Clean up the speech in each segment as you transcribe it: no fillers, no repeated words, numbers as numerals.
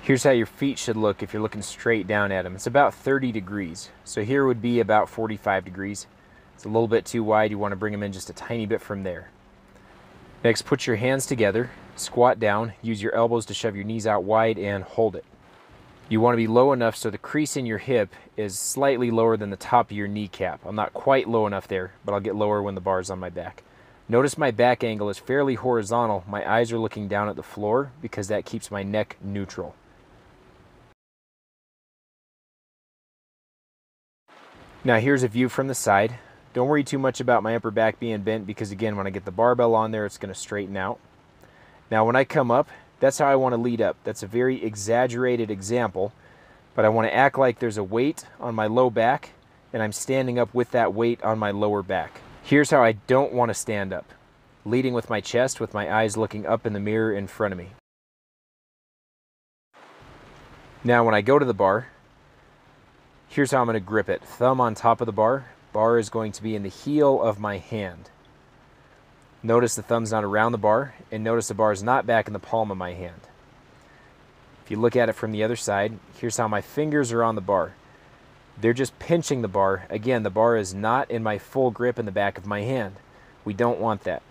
Here's how your feet should look if you're looking straight down at them. It's about 30 degrees. So here would be about 45 degrees. It's a little bit too wide. You want to bring them in just a tiny bit from there. Next, put your hands together, squat down, use your elbows to shove your knees out wide and hold it. You want to be low enough so the crease in your hip is slightly lower than the top of your kneecap. I'm not quite low enough there, but I'll get lower when the bar's on my back. Notice my back angle is fairly horizontal. My eyes are looking down at the floor because that keeps my neck neutral. Now here's a view from the side. Don't worry too much about my upper back being bent because again, when I get the barbell on there, it's going to straighten out. Now when I come up, that's how I want to lead up. That's a very exaggerated example, but I want to act like there's a weight on my low back and I'm standing up with that weight on my lower back. Here's how I don't want to stand up. Leading with my chest with my eyes looking up in the mirror in front of me. Now when I go to the bar, here's how I'm going to grip it. Thumb on top of the bar. Bar is going to be in the heel of my hand. Notice the thumb's not around the bar, and notice the bar is not back in the palm of my hand. If you look at it from the other side, here's how my fingers are on the bar. They're just pinching the bar. Again, the bar is not in my full grip in the back of my hand. We don't want that.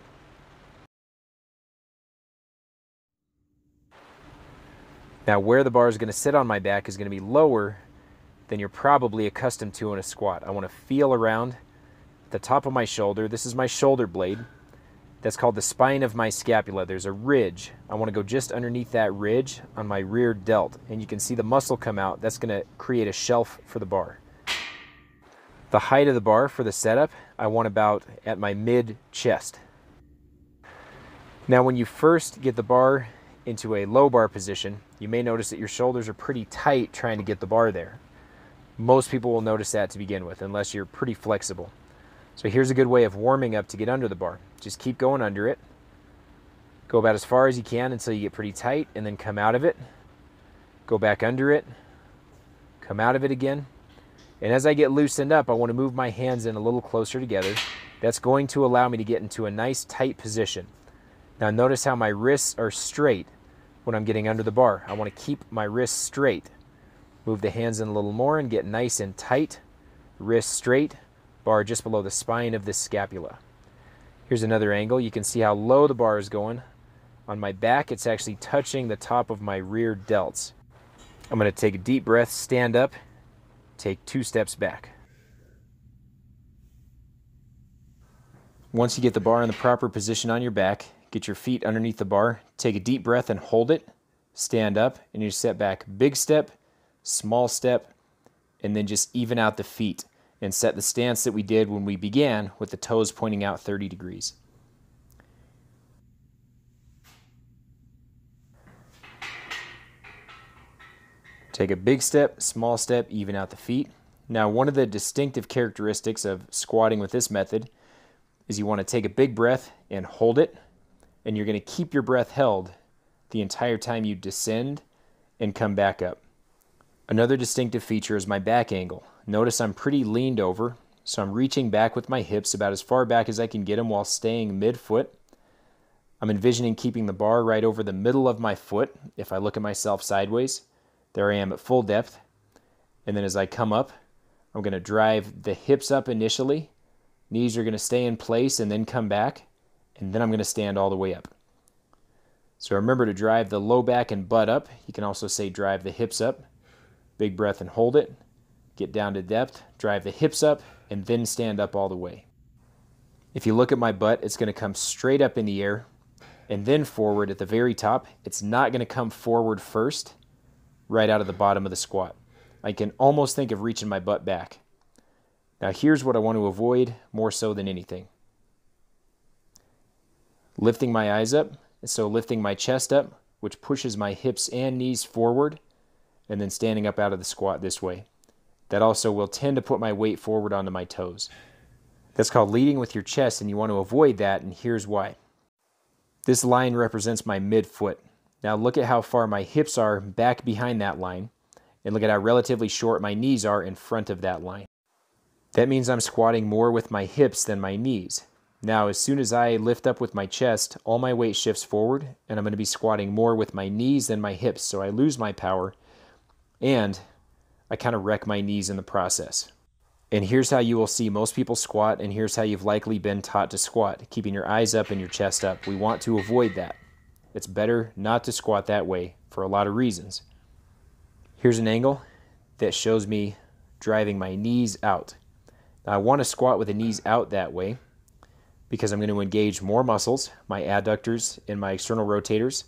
Now where the bar is going to sit on my back is going to be lower than you're probably accustomed to in a squat. I want to feel around the top of my shoulder. This is my shoulder blade. That's called the spine of my scapula. There's a ridge. I want to go just underneath that ridge on my rear delt. And you can see the muscle come out. That's going to create a shelf for the bar. The height of the bar for the setup, I want about at my mid-chest. Now when you first get the bar into a low bar position, you may notice that your shoulders are pretty tight trying to get the bar there. Most people will notice that to begin with, unless you're pretty flexible. So here's a good way of warming up to get under the bar. Just keep going under it. Go about as far as you can until you get pretty tight, and then come out of it. Go back under it. Come out of it again. And as I get loosened up, I want to move my hands in a little closer together. That's going to allow me to get into a nice tight position. Now notice how my wrists are straight when I'm getting under the bar. I want to keep my wrists straight. Move the hands in a little more and get nice and tight. Wrists straight. Bar just below the spine of the scapula. Here's another angle. You can see how low the bar is going. On my back, it's actually touching the top of my rear delts. I'm going to take a deep breath, stand up, take 2 steps back. Once you get the bar in the proper position on your back, get your feet underneath the bar, take a deep breath and hold it, stand up, and you step back. Big step, small step, and then just even out the feet and set the stance that we did when we began with the toes pointing out 30 degrees. Take a big step, small step, even out the feet. Now, one of the distinctive characteristics of squatting with this method is you want to take a big breath and hold it, and you're going to keep your breath held the entire time you descend and come back up. Another distinctive feature is my back angle. Notice I'm pretty leaned over, so I'm reaching back with my hips about as far back as I can get them while staying mid-foot. I'm envisioning keeping the bar right over the middle of my foot. If I look at myself sideways, there I am at full depth. And then as I come up, I'm going to drive the hips up initially. Knees are going to stay in place and then come back. And then I'm going to stand all the way up. So remember to drive the low back and butt up. You can also say drive the hips up. Big breath and hold it. Get down to depth, drive the hips up, and then stand up all the way. If you look at my butt, it's going to come straight up in the air and then forward at the very top. It's not going to come forward first, right out of the bottom of the squat. I can almost think of reaching my butt back. Now here's what I want to avoid more so than anything. Lifting my eyes up, so lifting my chest up, which pushes my hips and knees forward, and then standing up out of the squat this way. That also will tend to put my weight forward onto my toes. That's called leading with your chest, and you want to avoid that, and here's why. This line represents my midfoot. Now look at how far my hips are back behind that line, and look at how relatively short my knees are in front of that line. That means I'm squatting more with my hips than my knees. Now, as soon as I lift up with my chest, all my weight shifts forward, and I'm going to be squatting more with my knees than my hips, so I lose my power, and I kind of wreck my knees in the process. And here's how you will see most people squat, and here's how you've likely been taught to squat, keeping your eyes up and your chest up. We want to avoid that. It's better not to squat that way for a lot of reasons. Here's an angle that shows me driving my knees out. Now, I want to squat with the knees out that way because I'm going to engage more muscles, my adductors and my external rotators.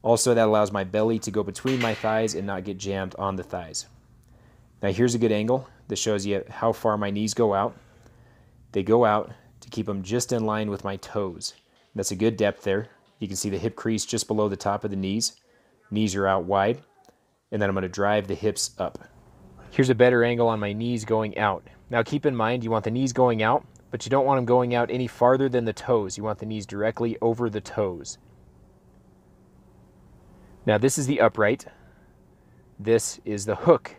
Also, that allows my belly to go between my thighs and not get jammed on the thighs. Now, here's a good angle that shows you how far my knees go out. They go out to keep them just in line with my toes. That's a good depth there. You can see the hip crease just below the top of the knees. Knees are out wide. And then I'm going to drive the hips up. Here's a better angle on my knees going out. Now keep in mind, you want the knees going out, but you don't want them going out any farther than the toes. You want the knees directly over the toes. Now this is the upright. This is the hook.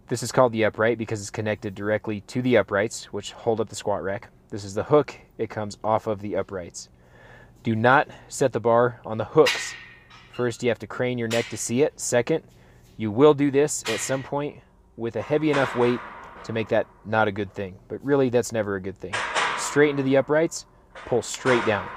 This is called the upright because it's connected directly to the uprights, which hold up the squat rack. This is the hook. It comes off of the uprights. Do not set the bar on the hooks. First, you have to crane your neck to see it. Second, you will do this at some point with a heavy enough weight to make that not a good thing. But really, that's never a good thing. Straight into the uprights, pull straight down.